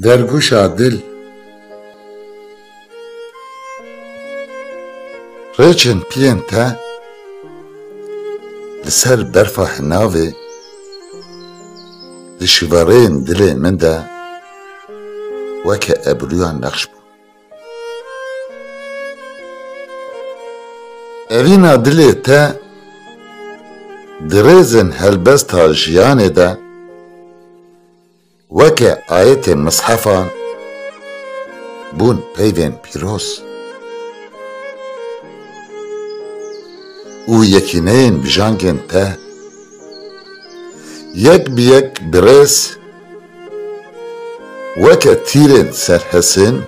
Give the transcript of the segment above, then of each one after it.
درگوشا دل ریچن پین تا لسر برفا هناوی لشوارین دلی من دا وکه ابرویان نقش بو اوینا دلی تا درزن هلبستا جیانه دا وکه آیت مصحفان بون پیوین پیروز او یکینین بجانگن ته یک بیک برس وکه تیرین سرحسین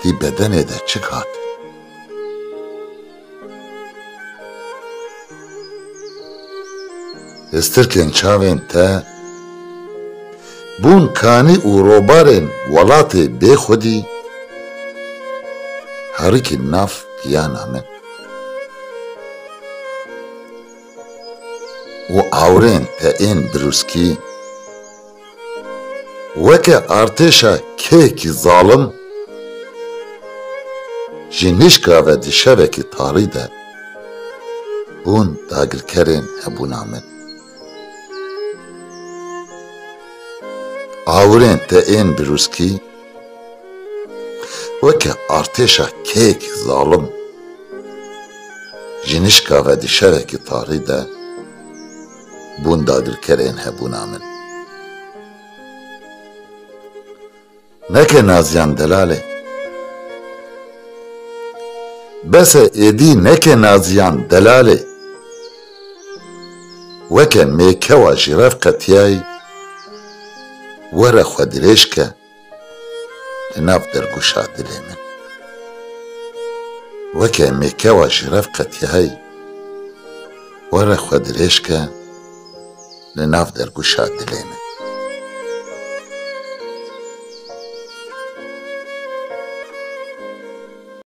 دی بدنه ده چکات استرکن چاوین ته بون کانی او روبارین ولاتی بی خودی هرکی ناف گیانا من و آورین تا این بروسکی وکه ارتشا کیکی ظالم جنشکا و دیشوکی تاری ده بون داگرکرین هبونا من آورین تا این بروسکی وکه ارتشا کیکی ظالم جنشکا و دیشوکی تاری ده بون داگرکرین هبونا من نکه نازیان دلاله بس ایدی نکه نازیان دلاله وکه میکه و جرف قطیای ورا خودریش که لناف درگوشا دلی من وکه میکه و جرف قطیای ورا خودریش که لناف درگوشا دلی من